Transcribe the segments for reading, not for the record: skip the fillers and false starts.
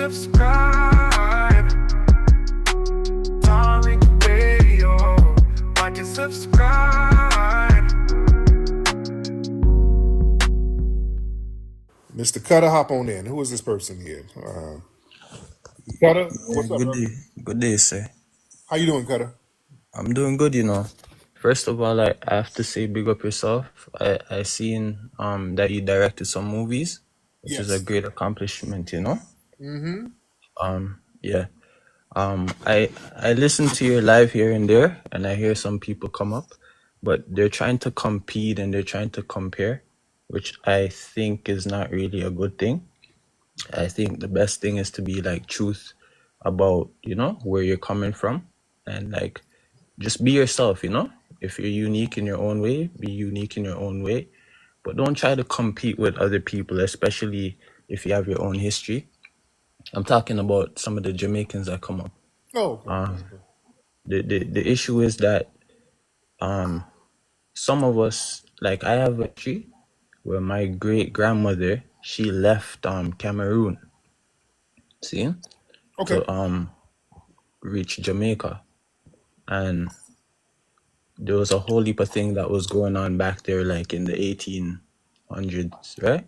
subscribe. Tariq Radio. Like and subscribe. Mr. Cutter, hop on in. Who is this person here? Cutter, what's up, Good brother? day. Good day, sir. How you doing, Cutter? I'm doing good, First of all, I have to say big up yourself. I seen that you directed some movies, which is a Yes. great accomplishment, Mm-hmm. Yeah. I listen to your live here and there, and I hear some people come up, but they're trying to compete and they're trying to compare, which I think is not really a good thing. I think the best thing is to be like truth about, where you're coming from, and like just be yourself, If you're unique in your own way, be unique in your own way, but don't try to compete with other people, especially if you have your own history. I'm talking about some of the Jamaicans that come up. Oh, okay. Um, the issue is that some of us, like I have a tree where my great grandmother, she left Cameroon, see, Okay. to reach Jamaica, and there was a whole heap of thing that was going on back there, like in the 1800s, right?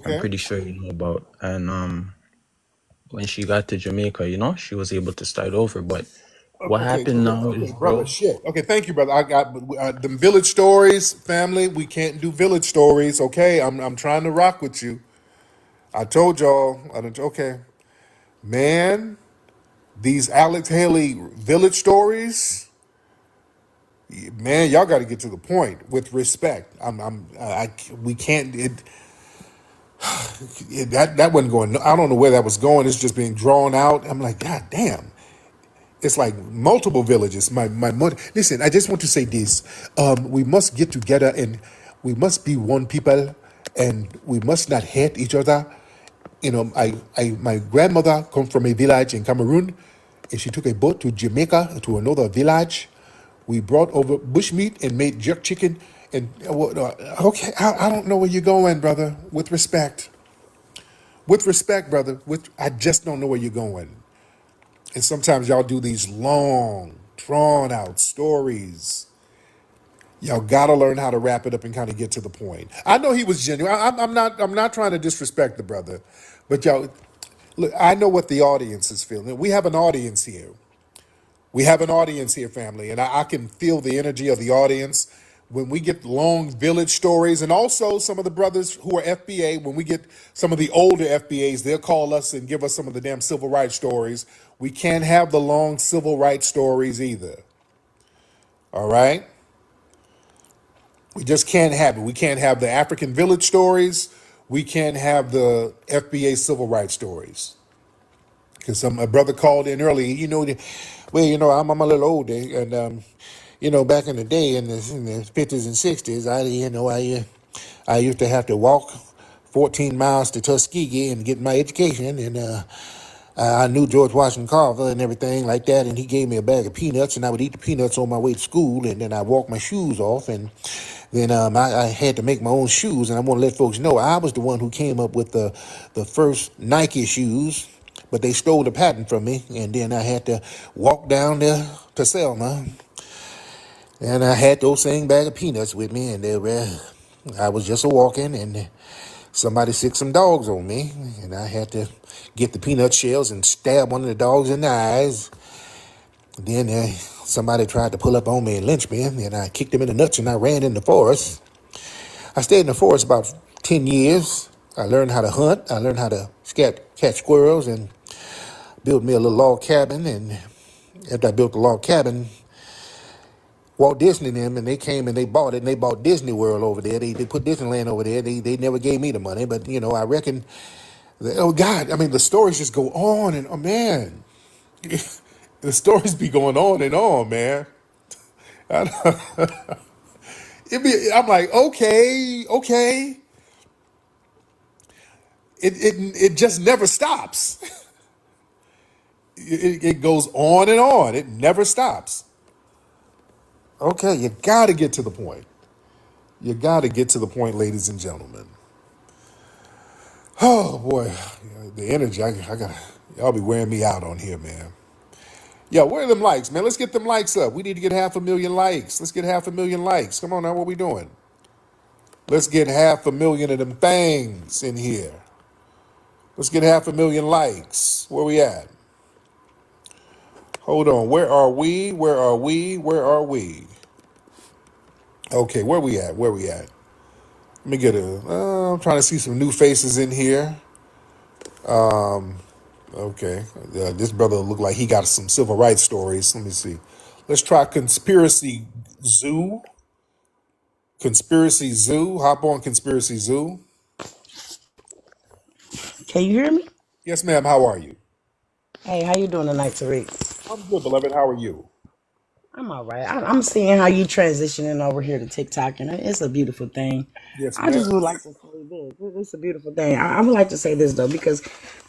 I'm Okay. pretty sure you know about. And when she got to Jamaica, she was able to start over. But what Okay, happened okay, now is, okay, brother. bro, Shit. Okay, thank you, brother. I got them village stories, family. We can't do village stories. Okay, I'm trying to rock with you. I told y'all. Okay, man. These Alex Haley village stories, man. Y'all got to get to the point with respect. We can't. That wasn't going. I don't know where that was going. It's just being drawn out. I'm like, God damn. It's like multiple villages. My mother. Listen, I just want to say this. We must get together and we must be one people, and we must not hate each other. My grandmother come from a village in Cameroon, and she took a boat to Jamaica to another village. We brought over bushmeat and made jerk chicken. And okay, I don't know where you're going, brother. With respect, brother. I just don't know where you're going. And sometimes y'all do these long, drawn out stories. Y'all gotta learn how to wrap it up and kind of get to the point. I know he was genuine. I'm not trying to disrespect the brother, but y'all, look. I know what the audience is feeling. We have an audience here. We have an audience here, family, and I can feel the energy of the audience when we get long village stories, and also some of the brothers who are FBA. When we get some of the older FBAs, they'll call us and give us some of the damn civil rights stories. We can't have the long civil rights stories either. All right, we just can't have it. We can't have the African village stories. We can't have the FBA civil rights stories. Because a brother called in earlier, I'm a little older, and back in the day, in the 50s and 60s, I used to have to walk 14 miles to Tuskegee and get my education, and I knew George Washington Carver and everything like that, and he gave me a bag of peanuts, and I would eat the peanuts on my way to school, and then I walk my shoes off, and then I had to make my own shoes, and I want to let folks know I was the one who came up with the first Nike shoes, but they stole the patent from me, and then I had to walk down there to Selma, and I had those same bag of peanuts with me, and I was just a walking, and somebody sicked some dogs on me, and I had to get the peanut shells and stab one of the dogs in the eyes. Then somebody tried to pull up on me and lynch me, and I kicked him in the nuts, and I ran in the forest. I stayed in the forest about 10 years. I learned how to hunt. I learned how to catch squirrels and build me a little log cabin. And after I built the log cabin, Walt Disney and them, and they came and they bought it, and they bought Disney World over there. They put Disneyland over there. They never gave me the money, but I reckon. Oh God! I mean, the stories just go on and man, the stories be going on and on, man. I'm like, okay. It just never stops. It goes on and on. It never stops. Okay, you got to get to the point. You got to get to the point, ladies and gentlemen. Oh boy, the energy. I got y'all be wearing me out on here, man. Yo, where are them likes, man? Let's get them likes up. We need to get 500,000 likes. Let's get 500,000 likes. Come on now, what we doing? Let's get 500,000 of them things in here. Let's get 500,000 likes. Where we at? Hold on. Where are we? Where are we? Where are we? Okay, where we at? Where we at? Let me get a. I'm trying to see some new faces in here. Okay, this brother look like he got some civil rights stories. Let me see. Let's try Conspiracy Zoo. Conspiracy Zoo. Hop on Conspiracy Zoo. Can you hear me? Yes, ma'am. How are you? Hey, how you doing tonight, Tariq? I'm good, beloved. How are you? I'm all right. I'm seeing how you transitioning over here to TikTok, and it's a beautiful thing. Yes, I ma'am. just would like to say this. It's a beautiful thing. I would like to say this though, because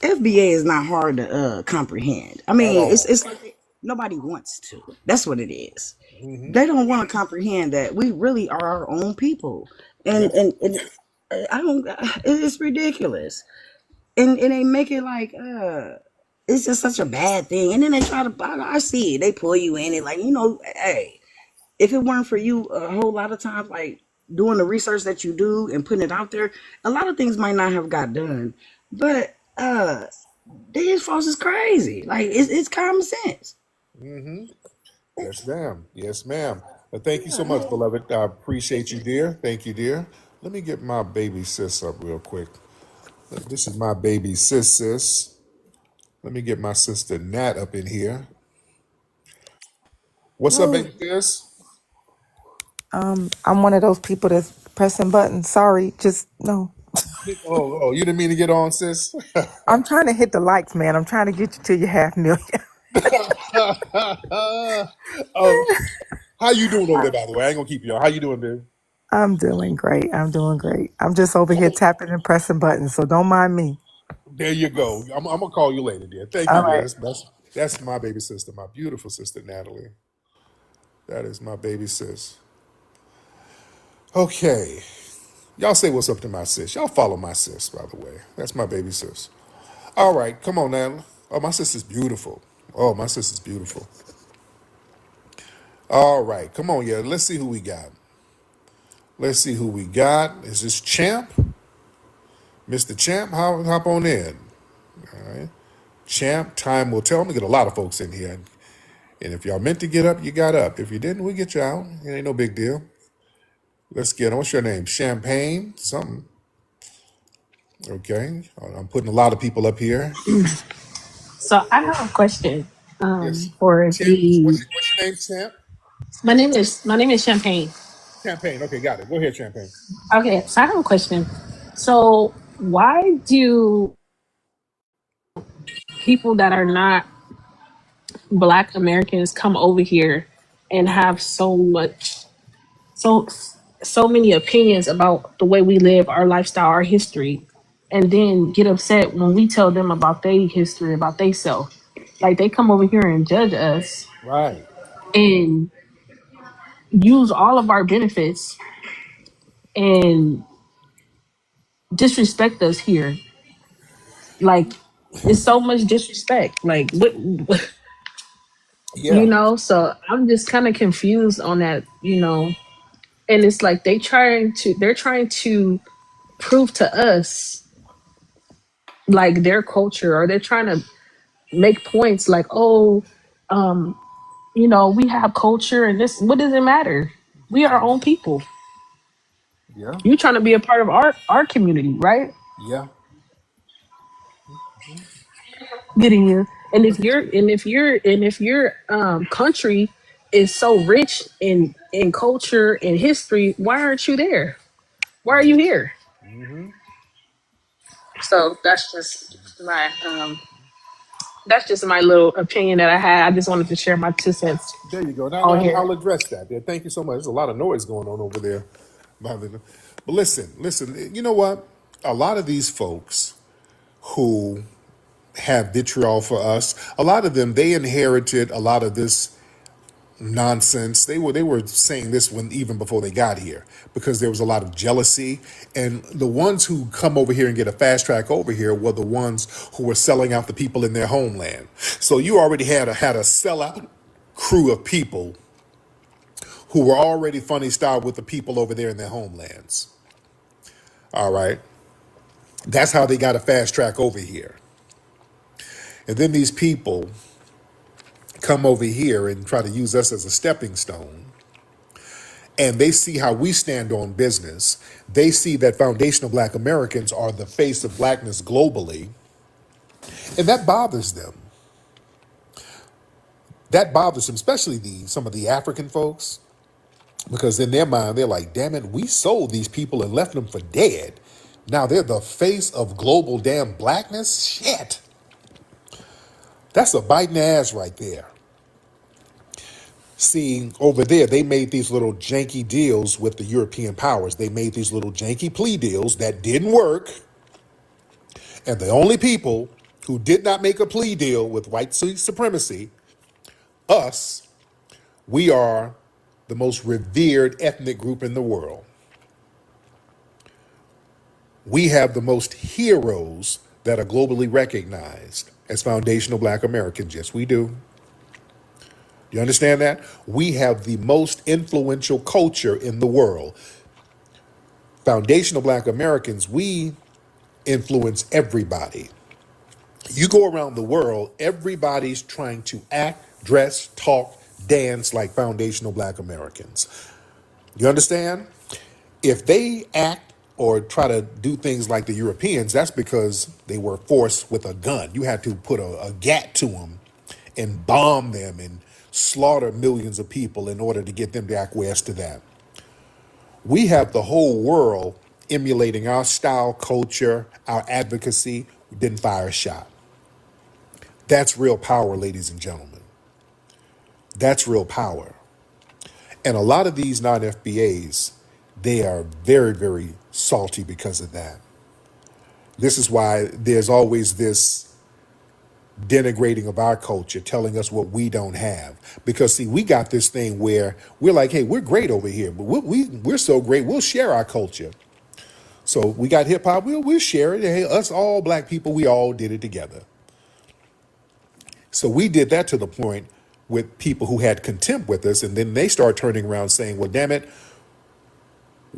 FBA is not hard to comprehend. I At mean, all. it's like nobody wants to. That's what it is. They don't want to comprehend that we really are our own people, and Yep. and I don't. It's ridiculous, and they make it like it's just such a bad thing. And then they try to, I see it. They pull you in it, like, hey, if it weren't for you, a whole lot of times, like doing the research that you do and putting it out there, a lot of things might not have got done. But these folks is crazy. Like it's common sense. Yes, ma'am. Yes, ma'am. Thank you so Yeah, much, beloved. I appreciate you, hey. dear. Thank you, dear. Let me get my baby sis up real quick. This is my baby sis. Let me get my sister Nat up in here. What's up, Oh, baby sis? I'm one of those people that's pressing buttons. Sorry, just no. Oh, you didn't mean to get on, sis? I'm trying to hit the likes, man. I'm trying to get you to your 500,000. Oh, how you doing over there, by the way? I ain't gonna keep you on. How you doing, baby? I'm doing great. I'm doing great. I'm just over here tapping and pressing buttons, so don't mind me. There you go. I'm gonna call you later, dear. Thank you, All dear. right. That's my baby sister, my beautiful sister Natalie. That is my baby sis. Okay. Y'all say what's up to my sis. Y'all follow my sis, by the way. That's my baby sis. All right, come on now. Oh, my sister's beautiful. Oh, my sister's beautiful. All right, come on, yeah. Let's see who we got. Let's see who we got. Is this Champ? Mr. Champ, hop on in. All right. Champ, time will tell. I'm gonna get a lot of folks in here. And if y'all meant to get up, you got up. If you didn't, we get you out. It ain't no big deal. Let's get on. What's your name? Champagne? Something. Okay. I'm putting a lot of people up here. So I have a question Yes. for Champ, the. what's your name, Champ? My name is Champagne. Champagne. Okay, got it. Go ahead, Champagne. Okay, so I have a question. So why do people that are not Black Americans come over here and have so so many opinions about the way we live, our lifestyle, our history, and then get upset when we tell them about their history, about they self? Like they come over here and judge us Right. and use all of our benefits and disrespect us here. Like it's so much disrespect. Like Yeah. so I'm just kind of confused on that. And it's like they're trying to prove to us like their culture, or they're trying to make points like, oh, um, we have culture and this. What does it matter? We are our own people. Yeah. You trying to be a part of our community, right? Yeah. Getting you. And if your country is so rich in culture and history, why aren't you there? Why are you here? So that's just my little opinion that I had. I just wanted to share my 2 cents There you go. Now, on now here. I'll address that. There. Thank you so much. There's a lot of noise going on over there. But listen. You know what? A lot of these folks who have vitriol for us, a lot of them, they inherited a lot of this nonsense. They were saying this when even before they got here because there was a lot of jealousy, and the ones who come over here and get a fast track over here were the ones who were selling out the people in their homeland. So you already had a sellout crew of people who were already funny style with the people over there in their homelands. All right, that's how they got a fast track over here, and then these people come over here and try to use us as a stepping stone, and they see how we stand on business. They see that foundational Black Americans are the face of blackness globally, and that bothers them. That bothers them, especially some of the African folks, because in their mind they're like, "Damn it, we sold these people and left them for dead. Now they're the face of global damn blackness. Shit, that's a biting ass right there." See, over there, they made these little janky deals with the European powers. They made these little janky plea deals that didn't work. And the only people who did not make a plea deal with white supremacy, us, we are the most revered ethnic group in the world. We have the most heroes that are globally recognized as foundational Black Americans. Yes, we do. You understand that? We have the most influential culture in the world. Foundational Black Americans, we influence everybody. You go around the world, everybody's trying to act, dress, talk, dance like foundational Black Americans. You understand? If they act or try to do things like the Europeans, that's because they were forced with a gun. You had to put a gat to them and bomb them and slaughter millions of people in order to get them to acquiesce to that. We have the whole world emulating our style, culture, our advocacy. We didn't fire a shot. That's real power, ladies and gentlemen. That's real power. And a lot of these non-FBAs, they are very, very salty because of that. This is why there's always this denigrating of our culture, telling us what we don't have. Because see, we got this thing where we're like, hey, we're great over here, but we're so great, we'll share our culture. So we got hip hop, we'll share it. Hey, us all Black people, we all did it together. So we did that to the point with people who had contempt with us, and then they start turning around saying, well, damn it,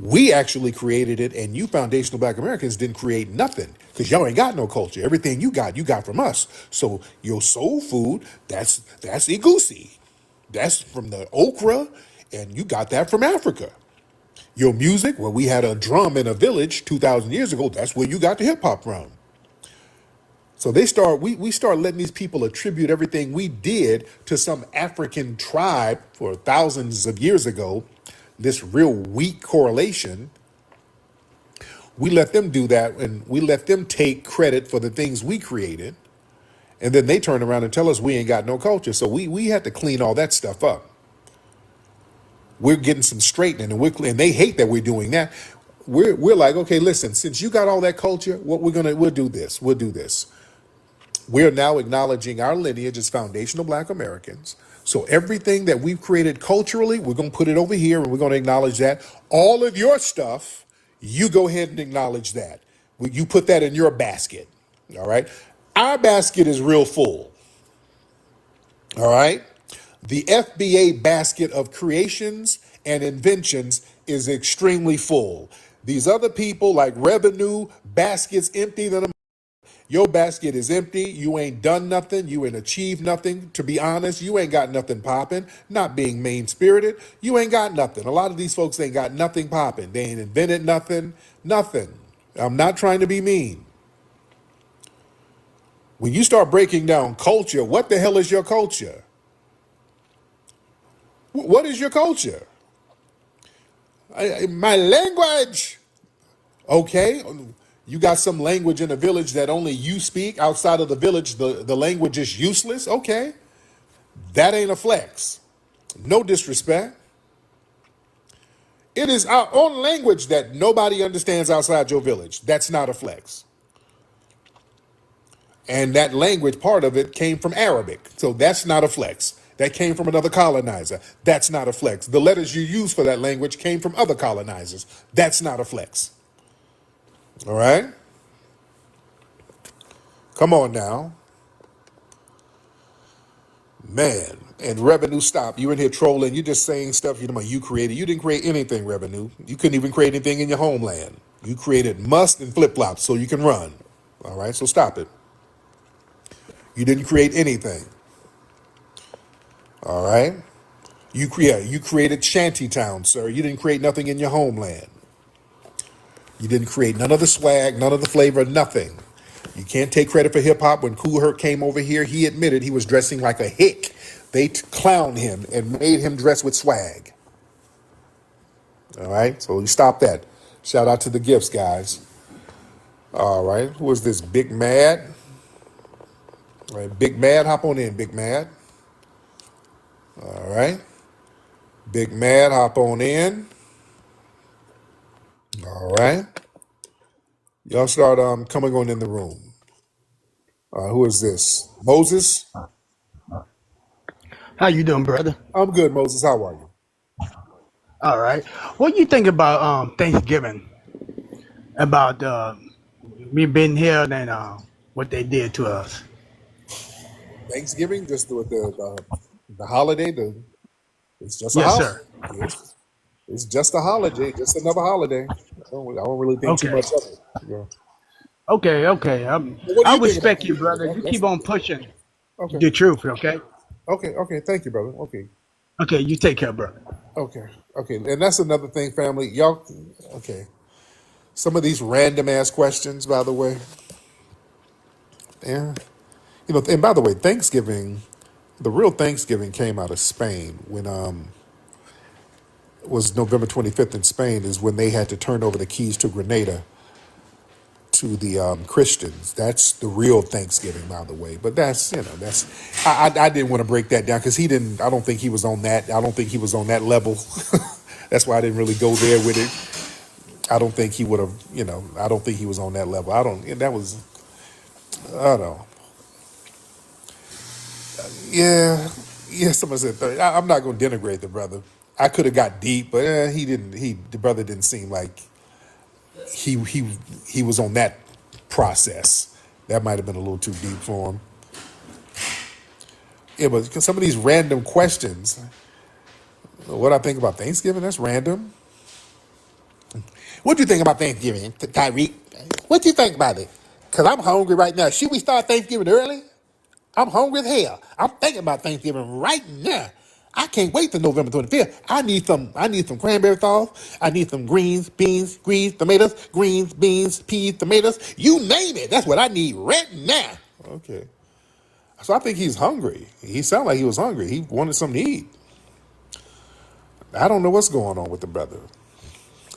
we actually created it, and you foundational Black Americans didn't create nothing because y'all ain't got no culture. Everything you got from us. So your soul food, that's egusi. That's from the okra, and you got that from Africa. Your music, well, we had a drum in a village 2,000 years ago. That's where you got the hip hop from. So we start letting these people attribute everything we did to some African tribe for thousands of years ago. This real weak correlation. We let them do that, and we let them take credit for the things we created, and then they turn around and tell us we ain't got no culture. So we had to clean all that stuff up. We're getting some straightening, and they hate that we're doing that. We're like, okay, listen, since you got all that culture, we'll do this. We'll do this. We're now acknowledging our lineage as foundational Black Americans. So everything that we've created culturally, we're going to put it over here, and we're going to acknowledge that. All of your stuff, you go ahead and acknowledge that. You put that in your basket, all right? Our basket is real full, all right? The FBA basket of creations and inventions is extremely full. These other people, like revenue, baskets empty than a. Your basket is empty. You ain't done nothing. You ain't achieved nothing. To be honest, you ain't got nothing popping. Not being mean spirited. You ain't got nothing. A lot of these folks ain't got nothing popping. They ain't invented nothing. Nothing. I'm not trying to be mean. When you start breaking down culture, what the hell is your culture? What is your culture? My language. Okay. You got some language in a village that only you speak. Outside of the village, the language is useless. Okay. That ain't a flex. No disrespect. It is our own language that nobody understands outside your village. That's not a flex. And that language, part of it came from Arabic. So that's not a flex. That came from another colonizer. That's not a flex. The letters you use for that language came from other colonizers. That's not a flex. All right? Come on now. Man. And revenue stop. You in here trolling. You just saying stuff you created. You didn't create anything, revenue. You couldn't even create anything in your homeland. You created must and flip-flops so you can run. All right? So stop it. You didn't create anything. All right? You created Shantytown, sir. You didn't create nothing in your homeland. You didn't create none of the swag, none of the flavor, nothing. You can't take credit for hip hop. When Kool Herc came over here, he admitted he was dressing like a hick. They clowned him and made him dress with swag. All right, so you stop that. Shout out to the gifts, guys. All right, who is this? Big Mad. All right, Big Mad, hop on in, Big Mad. All right, Big Mad, hop on in. All right, y'all start coming on in the room. Who is this? Moses. How you doing, brother? I'm good, Moses. How are you? All right. What do you think about Thanksgiving? About me being here and what they did to us? Thanksgiving, just the holiday. It's just a Yes, holiday. sir. It's just a holiday, just another holiday. I don't really think too Okay. much of it. Yeah. Okay. What do I you think about respect you, Thanksgiving? brother. You keep on pushing Okay. the truth, okay? Okay. Thank you, brother. Okay. Okay, you take care, brother. Okay. And that's another thing, family. Y'all. Okay. Some of these random ass questions, by the way. Yeah. And by the way, Thanksgiving, the real Thanksgiving came out of Spain when it was November 25th in Spain is when they had to turn over the keys to Grenada to the Christians. That's the real Thanksgiving, by the way. But I didn't want to break that down because he didn't. I don't think he was on that. I don't think he was on that level. That's why I didn't really go there with it. I don't think he would have. I don't think he was on that level. I don't. That was. I don't know. Yeah. Someone said 30. I'm not going to denigrate the brother. I could have got deep, but he didn't. The brother didn't seem like he was on that process. That might have been a little too deep for him. Yeah, but some of these random questions. What I think about Thanksgiving? That's random. What do you think about Thanksgiving, Tariq? What do you think about it? Cause I'm hungry right now. Should we start Thanksgiving early? I'm hungry as hell. I'm thinking about Thanksgiving right now. I can't wait till November 25th. I need some cranberry sauce. I need some greens, beans, tomatoes, greens, beans, peas, tomatoes. You name it. That's what I need right now. Okay. So I think he's hungry. He sounded like he was hungry. He wanted something to eat. I don't know what's going on with the brother.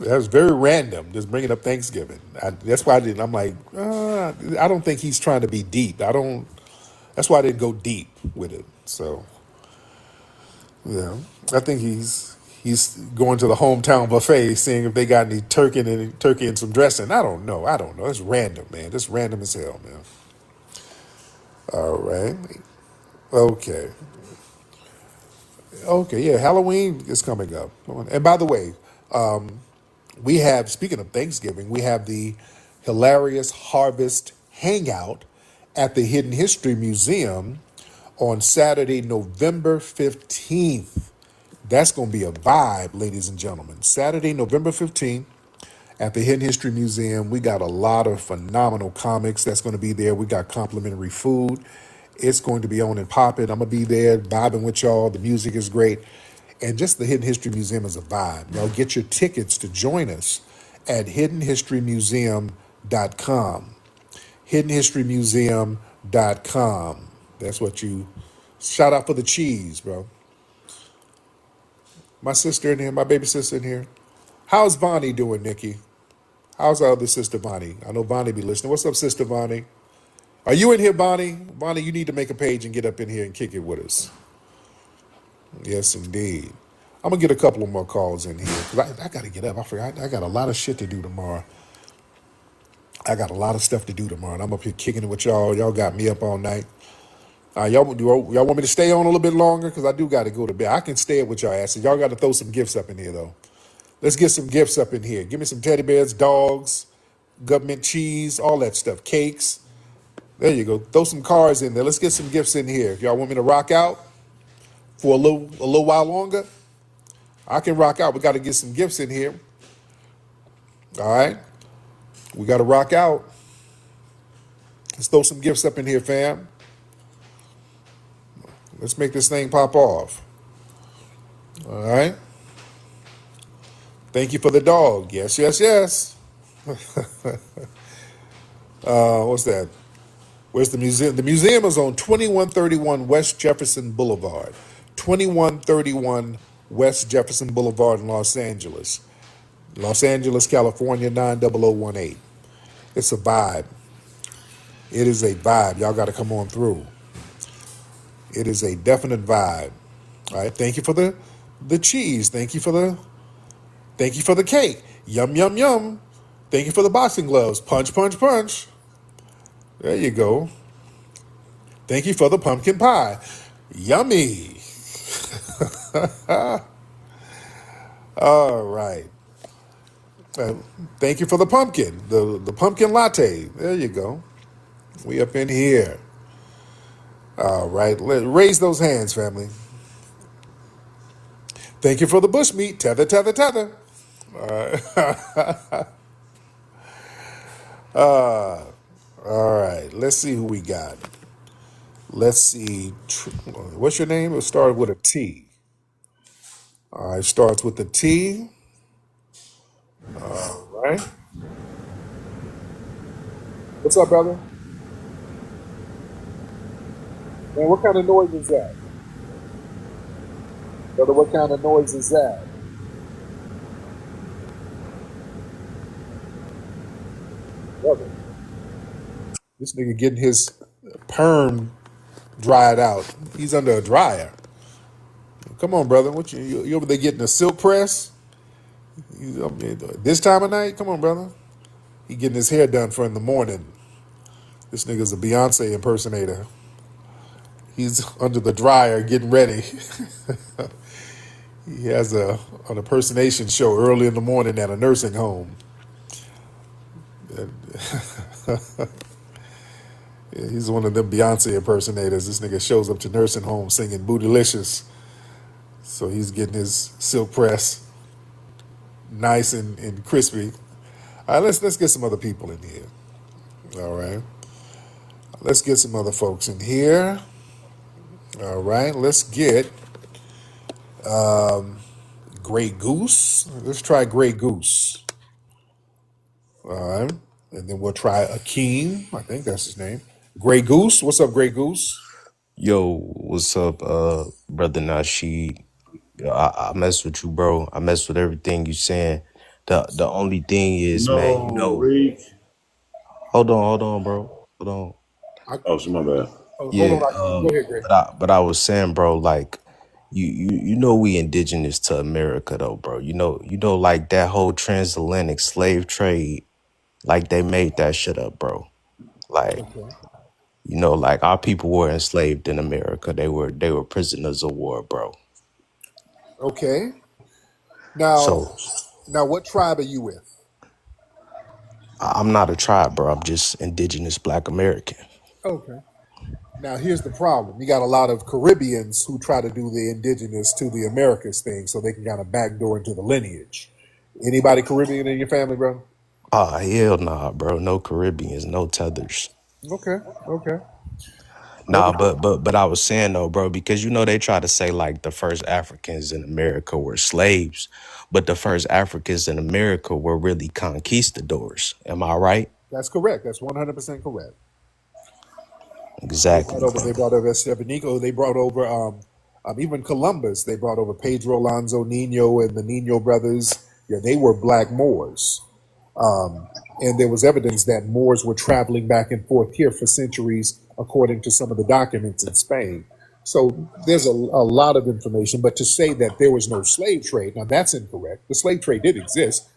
That was very random, just bringing up Thanksgiving. That's why I didn't. I'm like, I don't think he's trying to be deep. That's why I didn't go deep with it. So, I think he's going to the hometown buffet, seeing if they got any turkey and some dressing. I don't know. It's random, man. It's random as hell, man. All right. Okay. Yeah. Halloween is coming up, and by the way, we have. Speaking of Thanksgiving, we have the hilarious Harvest Hangout at the Hidden History Museum on Saturday, November 15th. That's going to be a vibe, ladies and gentlemen. Saturday, November 15th at the Hidden History Museum. We got a lot of phenomenal comics that's going to be there. We got complimentary food. It's going to be on and popping. I'm going to be there vibing with y'all. The music is great. And just the Hidden History Museum is a vibe. Y'all get your tickets to join us at hiddenhistorymuseum.com. hiddenhistorymuseum.com. That's what you shout out for the cheese, bro. My sister in here, my baby sister in here. How's Vonnie doing, Nikki? How's our other sister, Vonnie? I know Vonnie be listening. What's up, sister Vonnie? Are you in here, Vonnie? Vonnie, you need to make a page and get up in here and kick it with us. Yes, indeed. I'm going to get a couple of more calls in here. 'Cause I got to get up. I forgot. I got a lot of shit to do tomorrow. I got a lot of stuff to do tomorrow. And I'm up here kicking it with y'all. Y'all got me up all night. Y'all want me to stay on a little bit longer? Because I do got to go to bed. I can stay with y'all asses. Y'all got to throw some gifts up in here, though. Let's get some gifts up in here. Give me some teddy bears, dogs, government cheese, all that stuff, cakes. There you go. Throw some cards in there. Let's get some gifts in here. If y'all want me to rock out for a little while longer, I can rock out. We got to get some gifts in here. All right, we got to rock out. Let's throw some gifts up in here, fam. Let's make this thing pop off. All right. Thank you for the dog. Yes, yes, yes. What's that? Where's the museum? The museum is on 2131 West Jefferson Boulevard. 2131 West Jefferson Boulevard in Los Angeles. Los Angeles, California, 90018. It's a vibe. It is a vibe. Y'all got to come on through. It is a definite vibe. All right. Thank you for the cheese. Thank you for the cake. Yum yum yum. Thank you for the boxing gloves. Punch punch punch. There you go. Thank you for the pumpkin pie. Yummy. All right. Uh, Thank you for the pumpkin. The pumpkin latte. There you go. We up in here. All right. Raise those hands, family. Thank you for the bush meat. Tether, tether, tether. All right. Let's see who we got. Let's see. What's your name? It started with a T. All right. Starts with a T. All right. What's up, brother? Man, what kind of noise is that? Brother, what kind of noise is that? Brother, this nigga getting his perm dried out. He's under a dryer. Come on, brother. What you over there getting a silk press? This time of night? Come on, brother. He getting his hair done for in the morning. This nigga's a Beyonce impersonator. He's under the dryer getting ready. He has an impersonation show early in the morning at a nursing home. Yeah, he's one of them Beyonce impersonators. This nigga shows up to nursing home singing Bootylicious. So he's getting his silk press nice and crispy. All right, let's get some other people in here. All right. Let's get some other folks in here. All right. Let's get Grey Goose. Let's try Grey Goose. All right. And then we'll try Akeem. I think that's his name. Grey Goose. What's up, Grey Goose? Yo, what's up, brother Nasheed? Yo, I mess with you, bro. I mess with everything you saying. The only thing is, man, you No, know. Reek. Hold on, bro. Hold on. I, Oh, so my bad. hold Yeah, on. Go ahead, Grey. but I was saying, bro, like you know we indigenous to America though, bro. You know, like that whole transatlantic slave trade, like they made that shit up, bro. Like, Okay. you know, like our people were enslaved in America. They were prisoners of war, bro. Okay. Now, So what tribe are you with? I'm not a tribe, bro. I'm just indigenous Black American. Okay. Now, here's the problem. You got a lot of Caribbeans who try to do the indigenous to the Americas thing so they can kind of backdoor into the lineage. Anybody Caribbean in your family, bro? Ah, hell nah, bro. No Caribbeans, no tethers. Okay. Okay. Nah, Okay. but I was saying though, bro, because you know they try to say like the first Africans in America were slaves, but the first Africans in America were really conquistadors. Am I right? That's correct. That's 100% correct. Exactly, They bro. brought over Estevanico. They brought over even Columbus. They brought over Pedro Alonso Nino and the Nino brothers. Yeah, they were black Moors. And there was evidence that Moors were traveling back and forth here for centuries, according to some of the documents in Spain. So there's a lot of information. But to say that there was no slave trade, now that's incorrect. The slave trade did exist.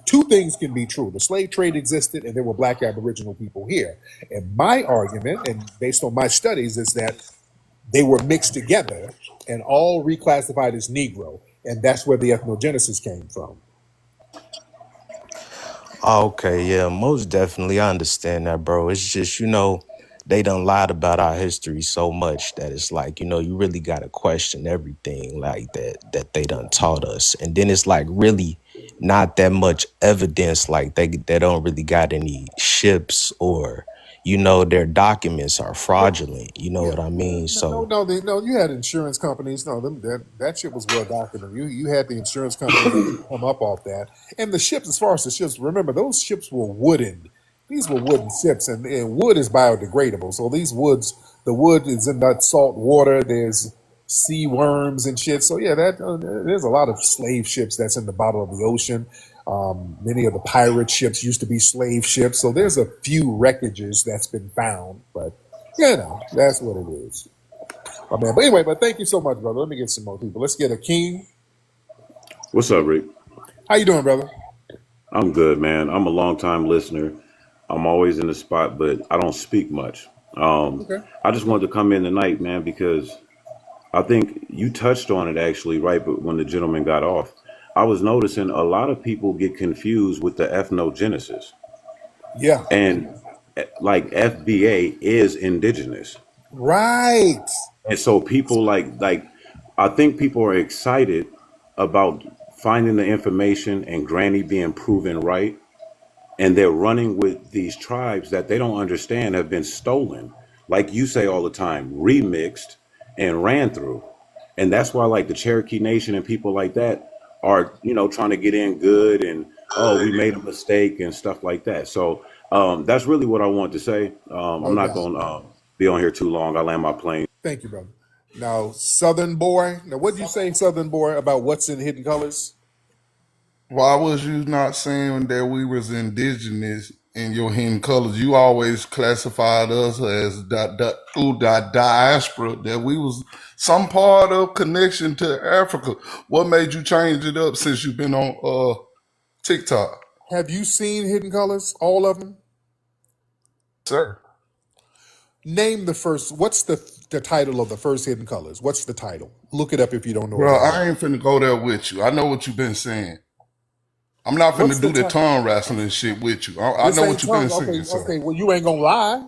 two things can be true. The slave trade existed and there were black Aboriginal people here. And my argument, and based on my studies, is that they were mixed together and all reclassified as Negro. And that's where the ethnogenesis came from. Okay, yeah, most definitely. I understand that, bro. It's just, they done lied about our history so much that it's like, you really got to question everything like that they done taught us. And then it's like really not that much evidence. Like they don't really got any ships or, their documents are fraudulent. You know Yeah, what I mean? So no. You had insurance companies. No, that shit was well documented. You had the insurance companies that could come up off that, and the ships. As far as the ships, remember those ships were wooden. These were wooden ships, and wood is biodegradable. So the wood is in that salt water. There's sea worms and shit. So yeah, there's a lot of slave ships that's in the bottom of the ocean. Many of the pirate ships used to be slave ships. So there's a few wreckages that's been found, but that's what it is. Oh, man. But anyway, but thank you so much, brother. Let me get some more people. Let's get a King. What's up, Rick? How you doing, brother? I'm good, man. I'm a long time listener. I'm always in the spot, but I don't speak much. Okay. I just wanted to come in tonight, man, because I think you touched on it actually right but when the gentleman got off. I was noticing a lot of people get confused with the ethnogenesis. Yeah. And like FBA is indigenous. Right. And so people like I think people are excited about finding the information and Granny being proven right. And they're running with these tribes that they don't understand have been stolen, like you say all the time, remixed and ran through. And that's why like the Cherokee Nation and people like that are, trying to get in good and oh, we made a mistake and stuff like that. So that's really what I want to say. No I'm not doubt. going to be on here too long. I land my plane. Thank you, brother. Now, Southern Boy. Now, what did you say, Southern Boy, about what's in Hidden Colors? Why was you not saying that we was indigenous in your hidden colors? You always classified us as through the diaspora that we was some part of connection to Africa. What made you change it up since you've been on TikTok, Have you seen Hidden Colors? All of them? sir? Name the first. What's the title of the first Hidden Colors? What's the title? Look it up if you don't know it Bro, already. I ain't finna go there with you. I know what you've been saying. I'm not What's finna the do the title? tongue wrestling shit with you. I This know ain't what you've been tongue. Okay, saying, sir. okay. Well, you ain't gonna lie.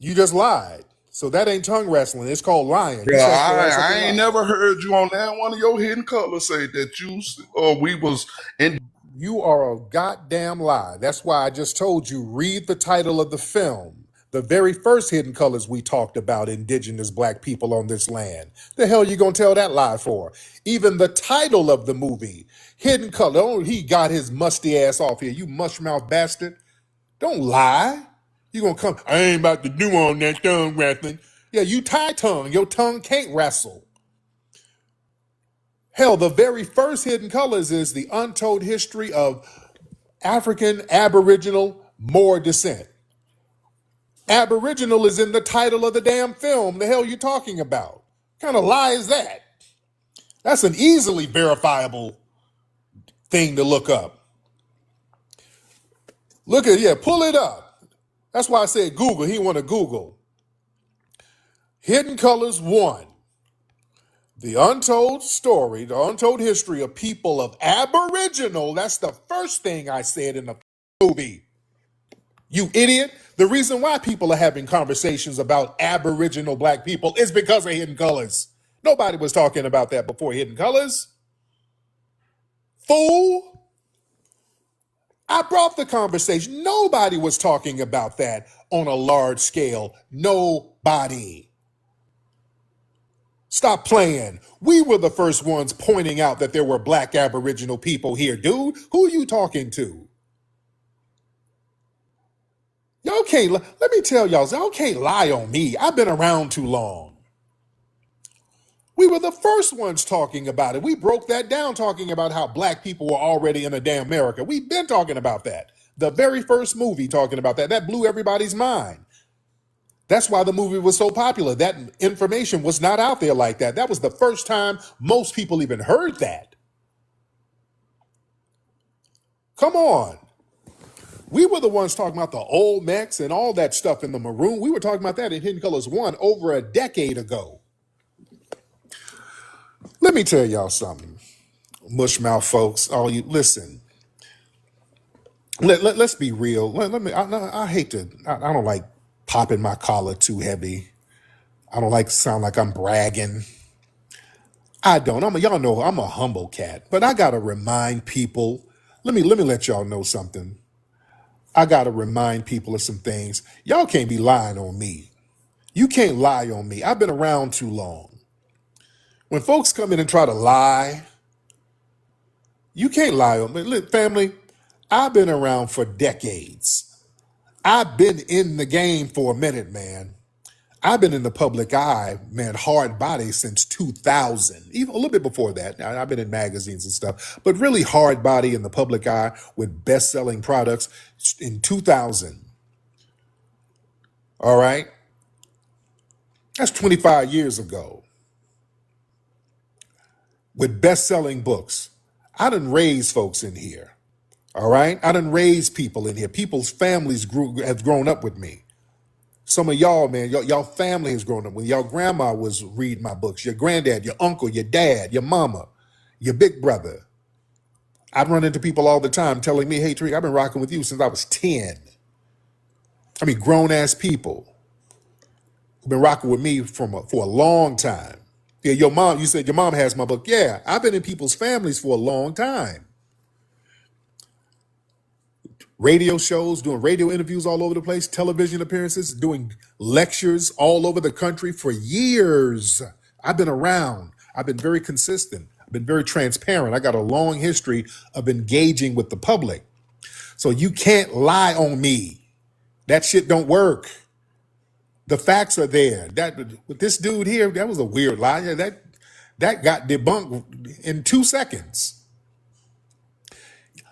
You just lied. So that ain't tongue wrestling. It's called lying. You Yeah, sat your ass up I and ain't lied. never heard you on that one of your hidden colors say that you or we was in. You are a goddamn lie. That's why I just told you, read the title of the film. The very first Hidden Colors we talked about, indigenous black people on this land. The hell you gonna tell that lie for? Even the title of the movie, Hidden Color. Oh, he got his musty ass off here. You mushmouth bastard. Don't lie. You gonna come, I ain't about to do on that tongue wrestling. Yeah, you tie tongue. Your tongue can't wrestle. Hell, the very first Hidden Colors is the untold history of African, Aboriginal, Moor descent. Aboriginal is in the title of the damn film. The hell you talking about? What kind of lie is that? That's an easily verifiable thing to look up. Pull it up. That's why I said Google. He want to Google. Hidden Colors 1. The untold story, the untold history of people of Aboriginal. That's the first thing I said in the movie. You idiot. The reason why people are having conversations about Aboriginal black people is because of Hidden Colors. Nobody was talking about that before Hidden Colors. Fool. I brought the conversation. Nobody was talking about that on a large scale. Nobody. Stop playing. We were the first ones pointing out that there were black Aboriginal people here, dude. Who are you talking to? Y'all can't, let me tell y'all can't lie on me. I've been around too long. We were the first ones talking about it. We broke that down talking about how black people were already in a damn America. We've been talking about that. The very first movie talking about that. That blew everybody's mind. That's why the movie was so popular. That information was not out there like that. That was the first time most people even heard that. Come on. We were the ones talking about the old mechs and all that stuff in the maroon. We were talking about that in Hidden Colors 1 over a decade ago. Let me tell y'all something, mushmouth folks. All you listen. Let's be real. Let me. I hate to. I don't like popping my collar too heavy. I don't like to sound like I'm bragging. I don't. Y'all know I'm a humble cat, but I gotta remind people. Let me let y'all know something. I gotta remind people of some things. Y'all can't be lying on me. You can't lie on me. I've been around too long. When folks come in and try to lie, you can't lie on me. Look, family, I've been around for decades. I've been in the game for a minute, man. I've been in the public eye, man, hard body since 2000, even a little bit before that. Now, I've been in magazines and stuff, but really hard body in the public eye with best-selling products in 2000. All right? That's 25 years ago with best-selling books. I done raised folks in here. All right? I done raised people in here. People's families have grown up with me. Some of y'all, man, y'all family has grown up. When y'all grandma was reading my books, your granddad, your uncle, your dad, your mama, your big brother. I run into people all the time telling me, hey, Tariq, I've been rocking with you since I was 10. I mean, grown-ass people who've been rocking with me for a long time. Yeah, your mom, you said your mom has my book. Yeah, I've been in people's families for a long time. Radio shows, doing radio interviews all over the place, television appearances, doing lectures all over the country for years. I've been around. I've been very consistent. I've been very transparent. I got a long history of engaging with the public. So you can't lie on me. That shit don't work. The facts are there. That with this dude here, that was a weird lie. Yeah, that got debunked in 2 seconds.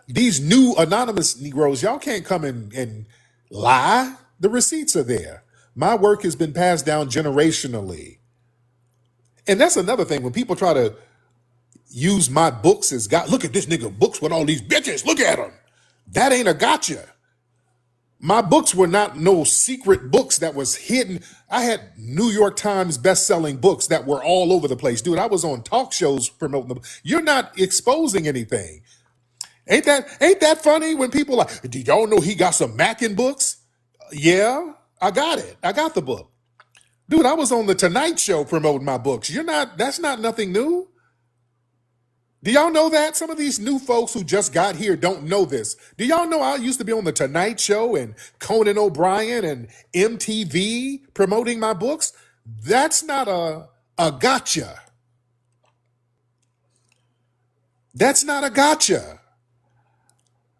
These new anonymous Negroes, y'all can't come and lie. The receipts are there. My work has been passed down generationally. And that's another thing. When people try to use my books as God, look at this nigga books with all these bitches. Look at them. That ain't a gotcha. My books were not no secret books that was hidden. I had New York Times best-selling books that were all over the place. Dude, I was on talk shows promoting them. You're not exposing anything. Ain't that funny when people like, do y'all know he got some Mackin books? Yeah, I got it. I got the book. Dude, I was on the Tonight Show promoting my books. That's not nothing new. Do y'all know that? Some of these new folks who just got here don't know this. Do y'all know I used to be on the Tonight Show and Conan O'Brien and MTV promoting my books? That's not a gotcha. That's not a gotcha.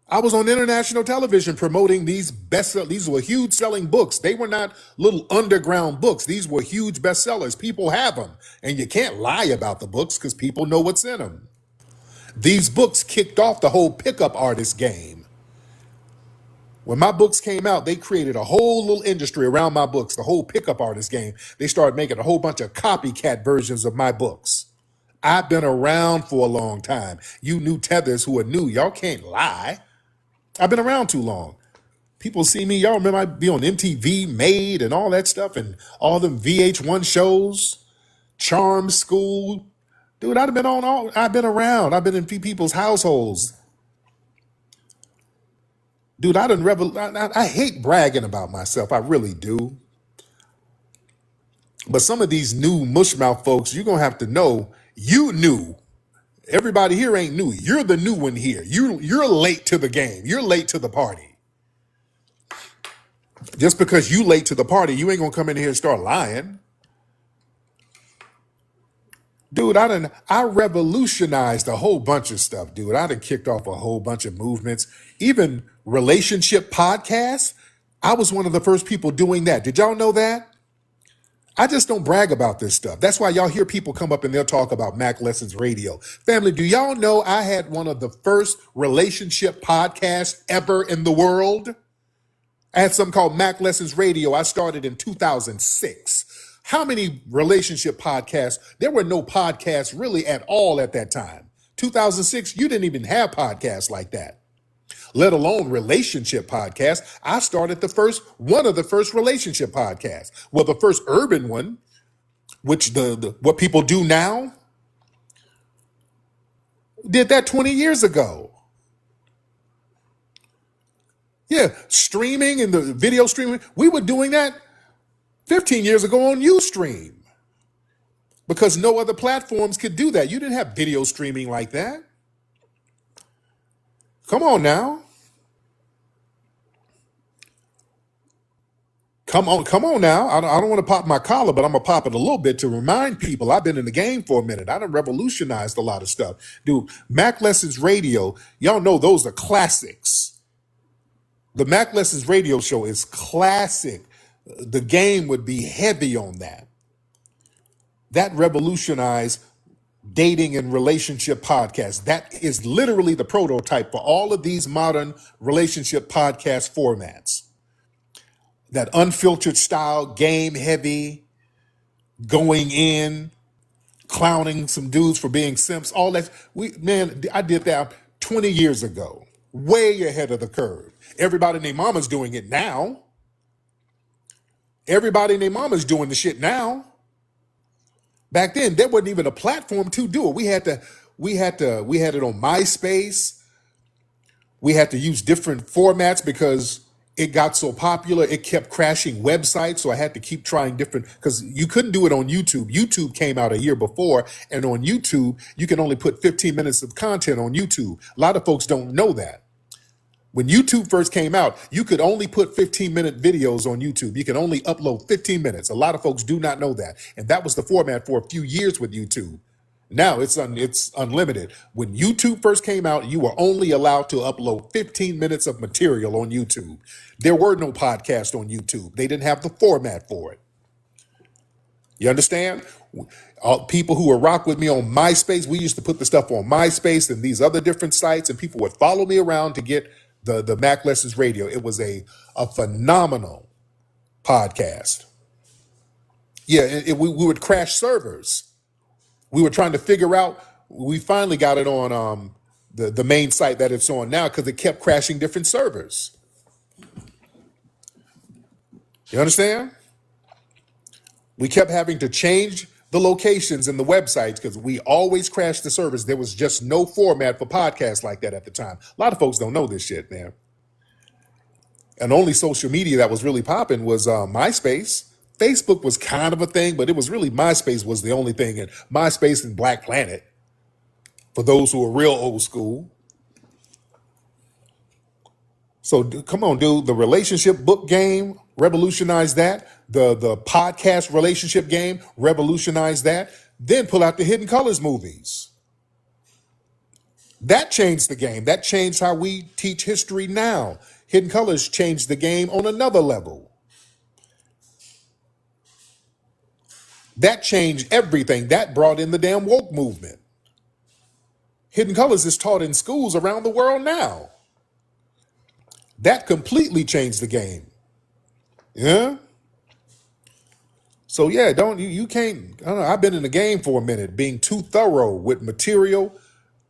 I was on international television promoting these these were huge selling books. They were not little underground books. These were huge bestsellers. People have them. And you can't lie about the books because people know what's in them. These books kicked off the whole pickup artist game. When my books came out, they created a whole little industry around my books, the whole pickup artist game. They started making a whole bunch of copycat versions of my books. I've been around for a long time. You new tethers who are new, y'all can't lie. I've been around too long. People see me, y'all remember I be on MTV, Made, and all that stuff, and all them VH1 shows, Charm School. Dude, I've been around. I've been in people's households. Dude, I hate bragging about myself. I really do. But some of these new mushmouth folks, you're going to have to know you new. Everybody here ain't new. You're the new one here. You're late to the game. You're late to the party. Just because you late to the party, you ain't gonna come in here and start lying. Dude, I revolutionized a whole bunch of stuff, dude. I done kicked off a whole bunch of movements. Even relationship podcasts. I was one of the first people doing that. Did y'all know that? I just don't brag about this stuff. That's why y'all hear people come up and they'll talk about Mac Lessons Radio. Family, do y'all know I had one of the first relationship podcasts ever in the world? I had something called Mac Lessons Radio. I started in 2006. How many relationship podcasts? There were no podcasts really at all at that time. 2006, you didn't even have podcasts like that. let alone relationship podcasts. I started one of the first relationship podcasts. Well, the first urban one, which the what people do now, did that 20 years ago. Yeah, streaming and the video streaming, we were doing that 15 years ago on Ustream because no other platforms could do that. You didn't have video streaming like that. Come on now. Come on now. I don't want to pop my collar, but I'm going to pop it a little bit to remind people I've been in the game for a minute. I done revolutionized a lot of stuff. Dude, Mac Lessons Radio, y'all know those are classics. The Mac Lessons Radio show is classic. The game would be heavy on that. That revolutionized dating and relationship podcasts. That is literally the prototype for all of these modern relationship podcast formats. That unfiltered style, game heavy, going in, clowning some dudes for being simps, all that. I did that 20 years ago, way ahead of the curve. Everybody and their mama's doing it now. Everybody and their mama's doing the shit now. Back then, there wasn't even a platform to do it. We had it on MySpace. We had to use different formats because it got so popular, it kept crashing websites. So I had to keep trying different, because you couldn't do it on YouTube. YouTube came out a year before, and on YouTube, you can only put 15 minutes of content on YouTube. A lot of folks don't know that. When YouTube first came out, you could only put 15-minute videos on YouTube. You can only upload 15 minutes. A lot of folks do not know that. And that was the format for a few years with YouTube. Now it's unlimited. When YouTube first came out, you were only allowed to upload 15 minutes of material on YouTube. There were no podcasts on YouTube. They didn't have the format for it. You understand? People who were rock with me on MySpace, we used to put the stuff on MySpace and these other different sites, and people would follow me around to get the Mac Lessons Radio. It was a phenomenal podcast. Yeah, we would crash servers. We were trying to figure out, we finally got it on the main site that it's on now because it kept crashing different servers. You understand? We kept having to change the locations and the websites because we always crashed the servers. There was just no format for podcasts like that at the time. A lot of folks don't know this shit, man. And only social media that was really popping was MySpace. Facebook was kind of a thing, but it was really MySpace was the only thing. And MySpace and Black Planet, for those who are real old school. So come on, dude. The relationship book game revolutionized that. The podcast relationship game revolutionized that. Then pull out the Hidden Colors movies. That changed the game. That changed how we teach history now. Hidden Colors changed the game on another level. That changed everything. That brought in the damn woke movement. Hidden Colors is taught in schools around the world now. That completely changed the game. Yeah? So yeah, you can't, I don't know, I've been in the game for a minute, being too thorough with material,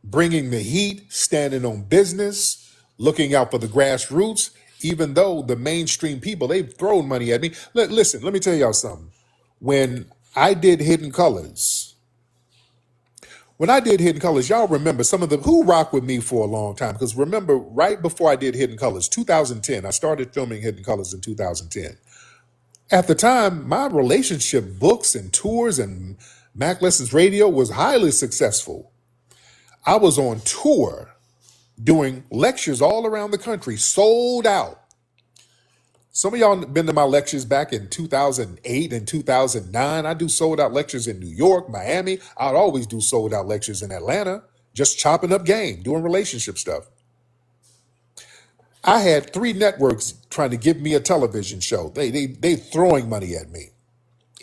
bringing the heat, standing on business, looking out for the grassroots, even though the mainstream people, they've thrown money at me. Listen, let me tell y'all something. When I did Hidden Colors, y'all remember some of them who rocked with me for a long time. Because remember, right before I did Hidden Colors, 2010, I started filming Hidden Colors in 2010. At the time, my relationship books and tours and Mac Lessons Radio was highly successful. I was on tour doing lectures all around the country, sold out. Some of y'all been to my lectures back in 2008 and 2009. I do sold out lectures in New York, Miami. I'd always do sold out lectures in Atlanta, just chopping up game, doing relationship stuff. I had 3 networks trying to give me a television show. They throwing money at me.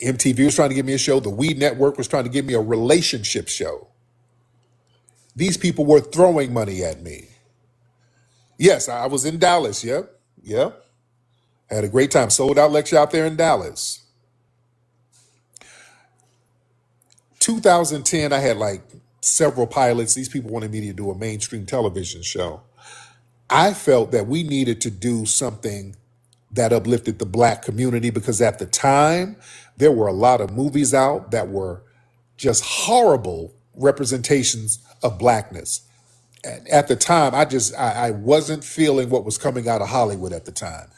MTV was trying to give me a show. The We Network was trying to give me a relationship show. These people were throwing money at me. Yes, I was in Dallas. Yep. Had a great time. Sold out lecture out there in Dallas. 2010, I had like several pilots. These people wanted me to do a mainstream television show. I felt that we needed to do something that uplifted the black community because at the time, there were a lot of movies out that were just horrible representations of blackness. And at the time, I wasn't feeling what was coming out of Hollywood at the time.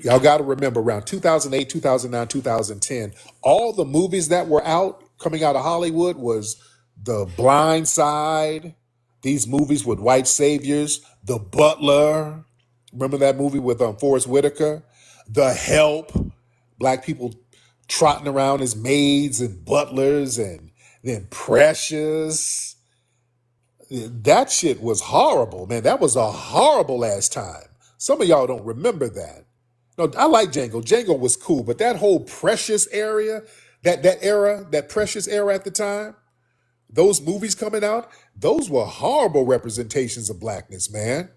Y'all got to remember around 2008, 2009, 2010, all the movies that were out coming out of Hollywood was The Blind Side, these movies with white saviors, The Butler. Remember that movie with Forrest Whitaker? The Help, black people trotting around as maids and butlers, and then Precious. That shit was horrible, man. That was a horrible ass time. Some of y'all don't remember that. No, I like Django. Django was cool, but that whole Precious area, that Precious era at the time, those movies coming out, those were horrible representations of blackness, man.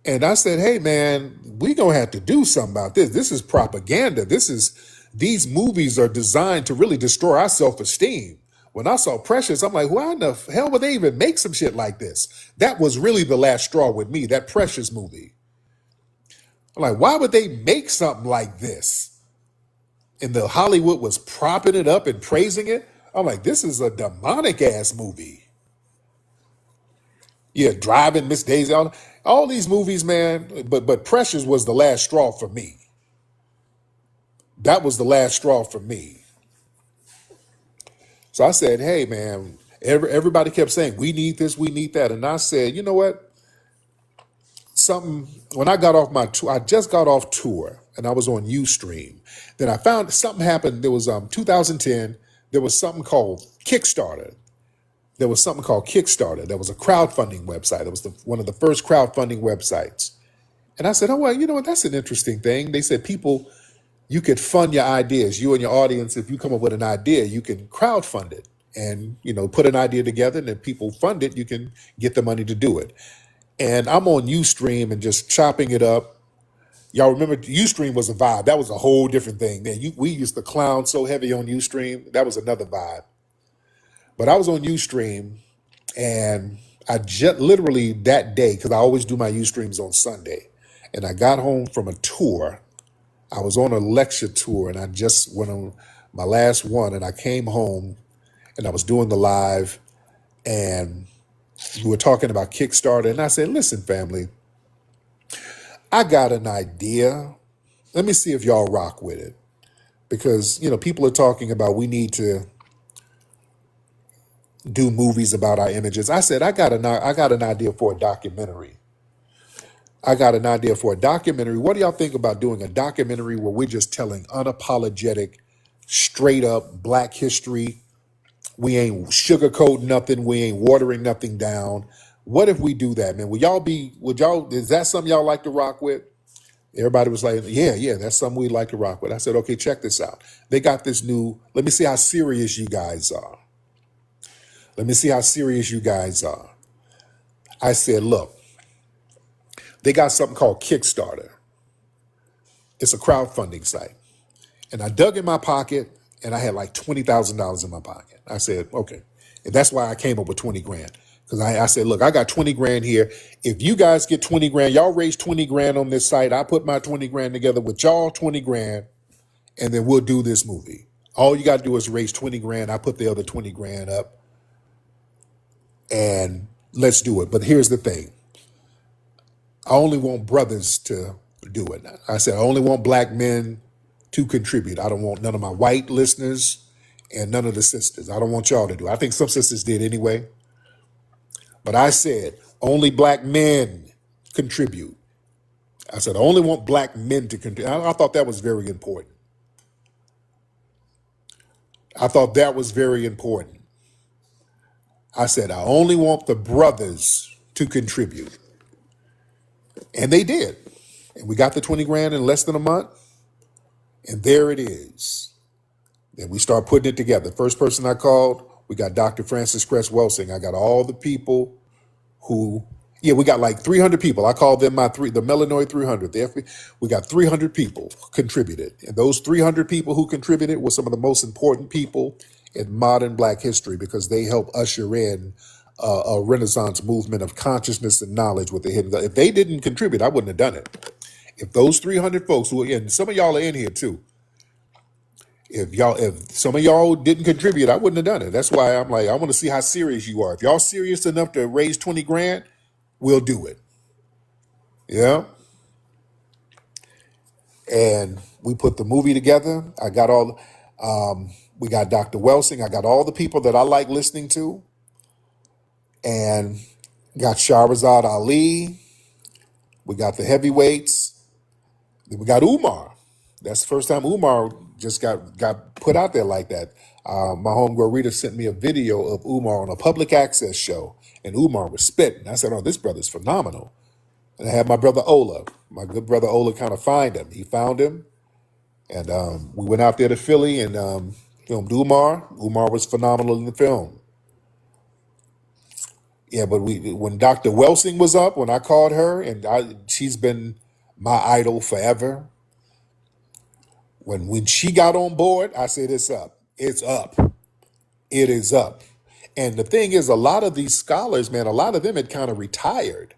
And I said, hey man, we gonna have to do something about this. This is propaganda. These movies are designed to really destroy our self-esteem. When I saw Precious, I'm like, why in the hell would they even make some shit like this? That was really the last straw with me, that Precious movie. I'm like, why would they make something like this? And the Hollywood was propping it up and praising it. I'm like, this is a demonic ass movie. Yeah, Driving Miss Daisy, all these movies, man. But Precious was the last straw for me. That was the last straw for me. So I said, hey, man, everybody kept saying, we need this, we need that. And I said, you know what? When I got off my tour, I just got off tour and I was on Ustream. Then I found something happened. There was 2010, there was something called Kickstarter. There was something called Kickstarter. There was a crowdfunding website. It was one of the first crowdfunding websites. And I said, oh, well, you know what? That's an interesting thing. They said you could fund your ideas. You and your audience, if you come up with an idea, you can crowdfund it and, put an idea together. And if people fund it, you can get the money to do it. And I'm on Ustream and just chopping it up. Y'all remember Ustream was a vibe. That was a whole different thing. Man, we used to clown so heavy on Ustream. That was another vibe. But I was on Ustream and I just literally that day, because I always do my Ustreams on Sunday, and I got home from a tour. I was on a lecture tour and I just went on my last one, and I came home and I was doing the live and we were talking about Kickstarter, and I said, listen, family, I got an idea. Let me see if y'all rock with it. Because, people are talking about we need to do movies about our images. I said, I got an idea for a documentary. What do y'all think about doing a documentary where we're just telling unapologetic, straight up black history? We ain't sugarcoating nothing. We ain't watering nothing down. What if we do that, man? Is that something y'all like to rock with? Everybody was like, yeah, that's something we'd like to rock with. I said, okay, check this out. They got this let me see how serious you guys are. I said, look, they got something called Kickstarter. It's a crowdfunding site. And I dug in my pocket and I had like $20,000 in my pocket. I said, okay. And that's why I came up with 20 grand. Because I said, look, I got 20 grand here. If you guys get 20 grand, y'all raise 20 grand on this site. I put my 20 grand together with y'all 20 grand, and then we'll do this movie. All you got to do is raise 20 grand. I put the other 20 grand up, and let's do it. But here's the thing. I only want brothers to do it. I said, I only want black men to contribute. I don't want none of my white listeners and none of the sisters. I don't want y'all to do it. I think some sisters did anyway. But I said, only black men contribute. I said, I only want black men to contribute. I thought that was very important. I said, I only want the brothers to contribute. And they did. And we got the 20 grand in less than a month. And there it is. Then we start putting it together. First person I called, we got Dr. Francis Cress Welsing. I got all the people we got like 300 people. I called them the Melanoid 300. We got 300 people contributed. And those 300 people who contributed were some of the most important people in modern black history because they help usher in a Renaissance movement of consciousness and knowledge with the hidden. If they didn't contribute, I wouldn't have done it. If those 300 folks who are in, some of y'all are in here too. If some of y'all didn't contribute, I wouldn't have done it. That's why I'm like, I want to see how serious you are. If y'all serious enough to raise 20 grand, we'll do it. Yeah. And we put the movie together. I got we got Dr. Welsing. I got all the people that I like listening to, and got Shahrazad Ali. We got the heavyweights. Then we got Umar. That's the first time Umar just got put out there like that. My homegirl Rita sent me a video of Umar on a public access show, and Umar was spitting. I said, "Oh, this brother's phenomenal." And I had my brother Ola, my good brother Ola, kind of find him. He found him, and we went out there to Philly and filmed Umar. Umar was phenomenal in the film. Yeah, but when Dr. Welsing was up, when I called her, and she's been my idol forever. When she got on board, I said, "It's up. It's up. It is up." And the thing is, a lot of these scholars, man, a lot of them had kind of retired.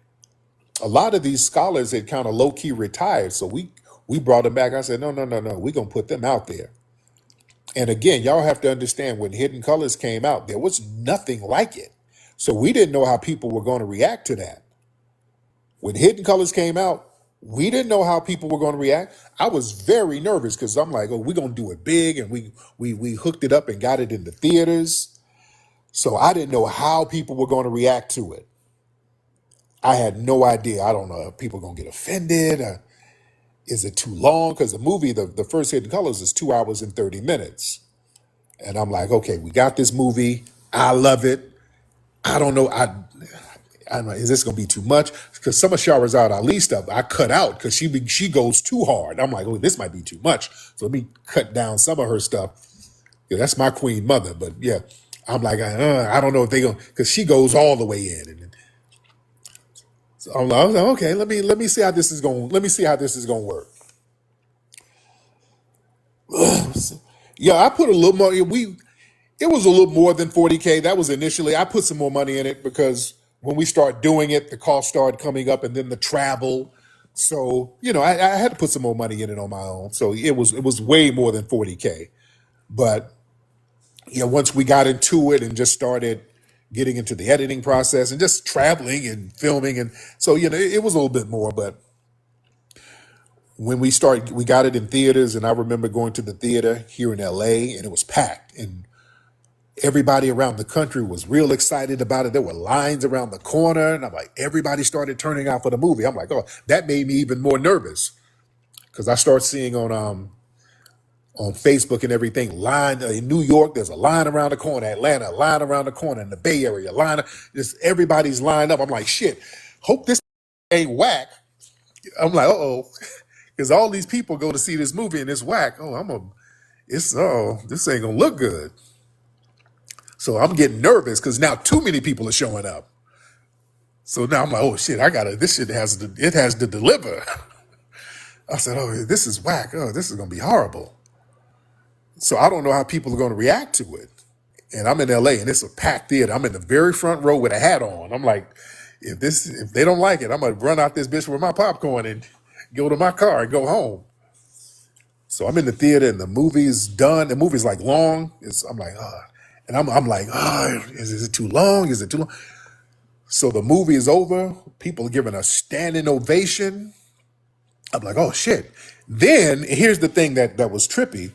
A lot of these scholars had kind of low key retired. So we brought them back. I said, no, no, no, no. We're gonna put them out there. And again, y'all have to understand, when Hidden Colors came out, there was nothing like it. So we didn't know how people were going to react to that. When Hidden Colors came out, we didn't know how people were going to react. I was very nervous because I'm like, oh, we're going to do it big. And we hooked it up and got it in the theaters. So I didn't know how people were going to react to it. I had no idea. I don't know if people are going to get offended. Is it too long? Because the movie, the first Hidden Colors, is 2 hours and 30 minutes. And I'm like, okay, we got this movie. I love it. I don't know. I don't know. Is this going to be too much? Because some of Shahrazad Ali stuff I cut out because she goes too hard. I'm like, oh, this might be too much. So let me cut down some of her stuff. Yeah, that's my queen mother. But yeah, I'm like, I don't know if they going, because she goes all the way in. And so I'm like, okay, let me see how this is going. Let me see how this is going to work. Yeah, I put a little more. It was a little more than 40K. That was initially. I put some more money in it because when we start doing it, the cost started coming up, and then the travel. So I had to put some more money in it on my own. So it was way more than 40K. But once we got into it and just started getting into the editing process and just traveling and filming, and so it was a little bit more. But when we got it in theaters, and I remember going to the theater here in LA, and it was packed, and everybody around the country was real excited about it. There were lines around the corner, and I'm like, everybody started turning out for the movie. I'm like, oh, that made me even more nervous because I start seeing on Facebook and everything, line in New York, there's a line around the corner, Atlanta, a line around the corner, in the Bay Area, just everybody's lined up. I'm like, shit, hope this ain't whack. I'm like, uh-oh, because all these people go to see this movie and it's whack. Oh, this ain't gonna look good. So I'm getting nervous because now too many people are showing up. So now I'm like, oh shit, this shit has to deliver. I said, oh, this is whack. Oh, this is gonna be horrible. So I don't know how people are gonna react to it. And I'm in LA and it's a packed theater. I'm in the very front row with a hat on. I'm like, if they don't like it, I'm gonna run out this bitch with my popcorn and go to my car and go home. So I'm in the theater and the movie's done. The movie's like long. I'm like, and I'm like, is it too long? Is it too long? So the movie is over. People are giving a standing ovation. I'm like, oh shit. Then here's the thing that was trippy.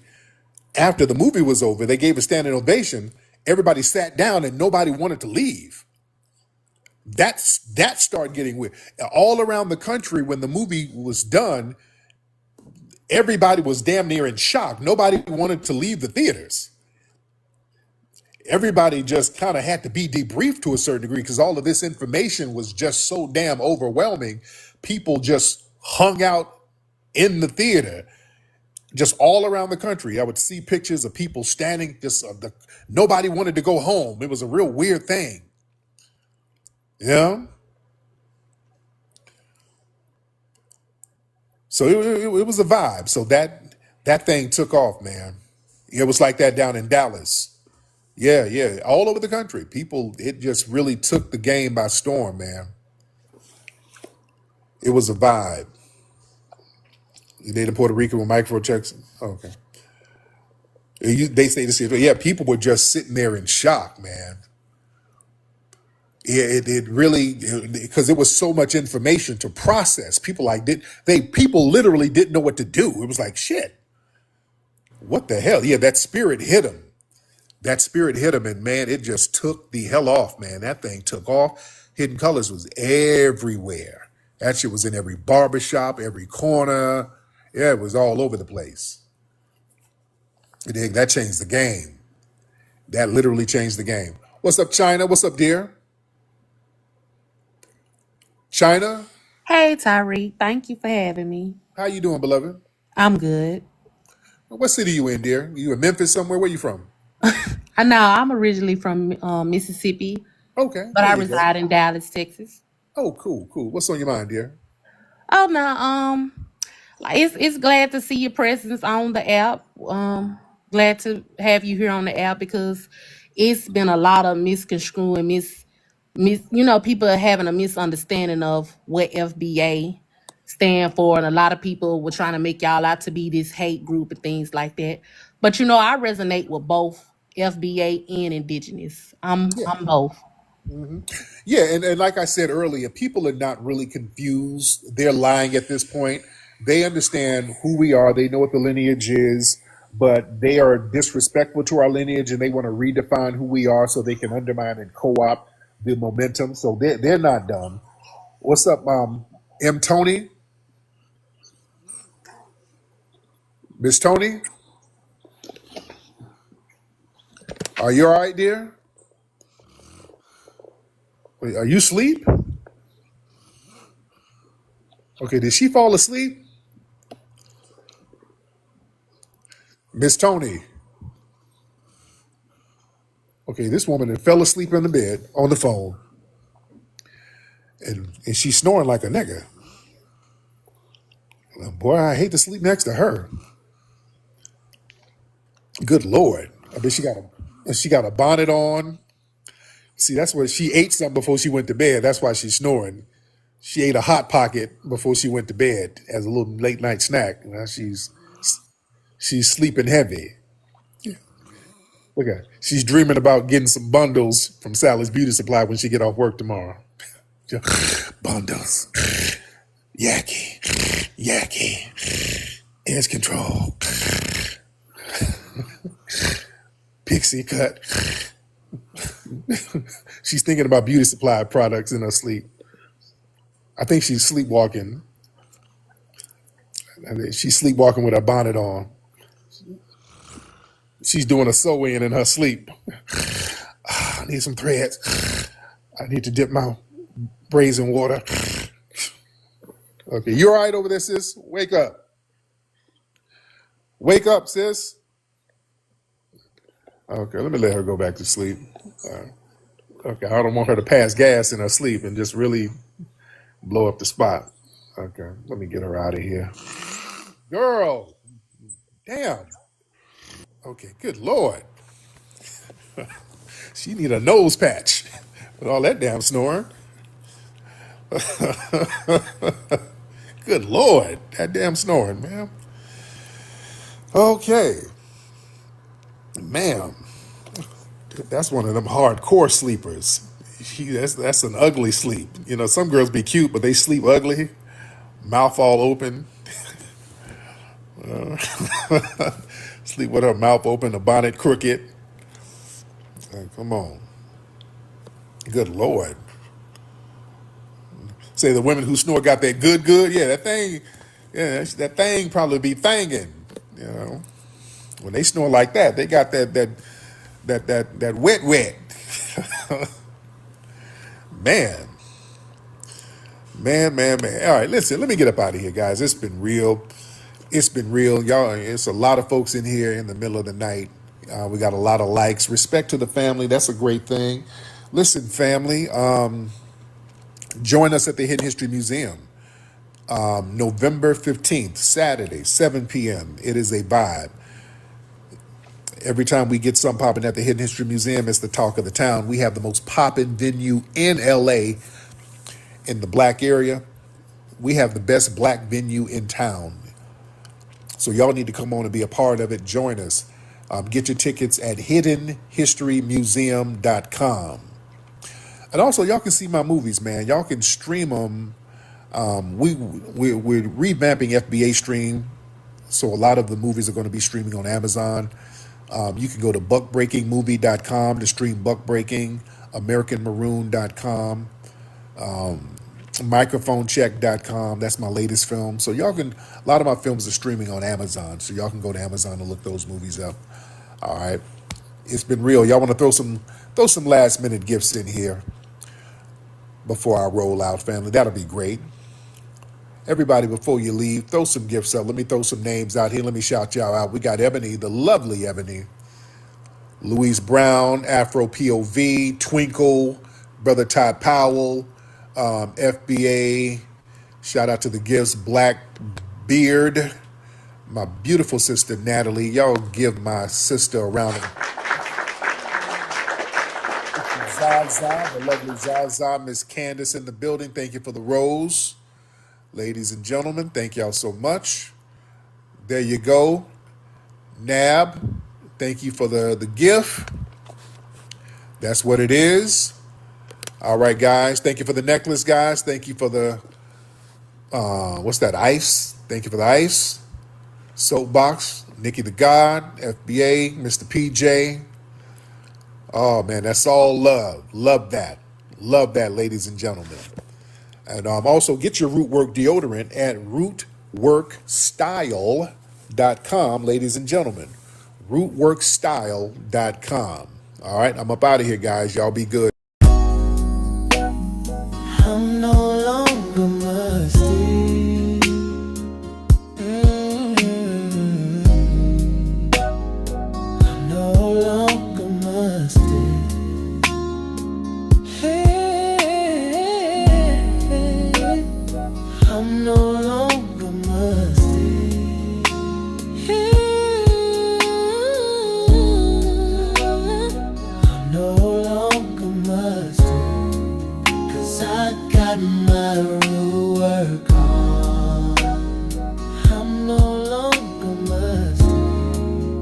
After the movie was over, they gave a standing ovation. Everybody sat down and nobody wanted to leave. That started getting weird. All around the country, when the movie was done, everybody was damn near in shock. Nobody wanted to leave the theaters. Everybody just kind of had to be debriefed to a certain degree because all of this information was just so damn overwhelming. People just hung out in the theater, just all around the country. I would see pictures of people standing, nobody wanted to go home. It was a real weird thing. Yeah. So it was a vibe. So that thing took off, man. It was like that down in Dallas. Yeah, yeah, all over the country. People, it just really took the game by storm, man. It was a vibe. You did in Puerto Rico with microchecks. Okay. They say this. Yeah, people were just sitting there in shock, man. Yeah, it really, because it was so much information to process. People literally didn't know what to do. It was like, shit, what the hell? Yeah, that spirit hit them. That spirit hit him, and man, it just took the hell off, man. That thing took off. Hidden Colors was everywhere. That shit was in every barbershop, every corner. Yeah, it was all over the place. That changed the game. That literally changed the game. What's up, China? What's up, dear? China? Hey, Tariq. Thank you for having me. How you doing, beloved? I'm good. What city you in, dear? You in Memphis somewhere? Where you from? I know I'm originally from Mississippi, Okay, but there I you go. reside in Dallas, Texas. Oh, cool, cool. What's on your mind, dear? Oh no, like it's glad to see your presence on the app. Glad to have you here on the app because it's been a lot of misconstruing, people are having a misunderstanding of what FBA stand for, and a lot of people were trying to make y'all out to be this hate group and things like that. But I resonate with both FBA and Indigenous. Yeah. I'm both. Yeah, and like I said earlier, people are not really confused. They're lying at this point. They understand who we are. They know what the lineage is, but they are disrespectful to our lineage, and they want to redefine who we are so they can undermine and co-opt the momentum. So they're not dumb. What's up, M. Tony? Miss Tony? Are you all right, dear? Are you asleep? Okay, did she fall asleep? Miss Tony. Okay, this woman that fell asleep in the bed on the phone, and she's snoring like a nigga. Boy, I hate to sleep next to her. Good Lord. I bet she got a bonnet on. See, that's what she ate something before she went to bed. That's why she's snoring. She ate a hot pocket before she went to bed as a little late night snack. Now she's sleeping heavy. Look at her. She's dreaming about getting some bundles from Sally's Beauty Supply when she get off work tomorrow. Bundles. Yaki. Yaki. Edge control. Pixie cut. She's thinking about beauty supply products in her sleep. I think she's sleepwalking. She's sleepwalking with her bonnet on. She's doing a sew-in in her sleep. I need some threads. I need to dip my braids in water. Okay, you all right over there, sis? Wake up. Wake up, sis. Okay, let me let her go back to sleep. Okay, I don't want her to pass gas in her sleep and just really blow up the spot. Okay, let me get her out of here. Girl, damn. Okay, good Lord. She need a nose patch with all that damn snoring. Good Lord, that damn snoring, man. Okay, ma'am. That's one of them hardcore sleepers. That's an ugly sleep. Some girls be cute, but they sleep ugly, mouth all open. Sleep with her mouth open, the bonnet crooked. Come on. Good Lord. Say the women who snore got that good. Yeah, that thing. Yeah, that thing probably be thangin'. When they snore like that, they got that wet. Man. Man. All right, listen, let me get up out of here, guys. It's been real. Y'all, it's a lot of folks in here in the middle of the night. We got a lot of likes. Respect to the family. That's a great thing. Listen, family, join us at the Hidden History Museum. November 15th, Saturday, 7 p.m. It is a vibe. Every time we get something popping at the Hidden History Museum, it's the talk of the town. We have the most popping venue in LA in the black area. We have the best black venue in town. So y'all need to come on and be a part of it. Join us. Get your tickets at hiddenhistorymuseum.com. And also, y'all can see my movies, man. Y'all can stream them. We're revamping FBA Stream, so a lot of the movies are going to be streaming on Amazon. You can go to buckbreakingmovie.com to stream Buckbreaking, AmericanMaroon.com, microphonecheck.com. That's my latest film. So y'all can, a lot of my films are streaming on Amazon, so y'all can go to Amazon and look those movies up. All right. It's been real. Y'all want to throw some last minute gifts in here before I roll out, family? That'll be great. Everybody, before you leave, throw some gifts up. Let me throw some names out here. Let me shout y'all out. We got Ebony, the lovely Ebony, Louise Brown, Afro POV, Twinkle, Brother Todd Powell, FBA. Shout out to the gifts, Black Beard, my beautiful sister Natalie. Y'all give my sister a round of Zaza, the lovely Zaza, Miss Candace in the building. Thank you for the rose. Ladies and gentlemen, thank y'all so much. There you go. Nab, thank you for the gift. That's what it is. All right, guys. Thank you for the necklace, guys. Thank you for the, what's that, ice? Thank you for the ice. Soapbox, Nikki the God, FBA, Mr. PJ. Oh, man, that's all love. Love that. Love that, ladies and gentlemen. And also get your Rootwork deodorant at rootworkstyle.com, ladies and gentlemen. Rootworkstyle.com. All right, I'm up out of here, guys. Y'all be good. I'm no longer musty. I'm no longer musty. I'm no longer musty. I'm no longer musty. 'Cause I got my real work on. I'm no longer musty.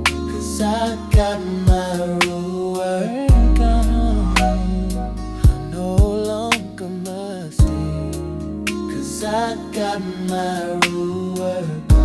'Cause I got my real work on. I'm no longer musty. 'Cause I got my real work on.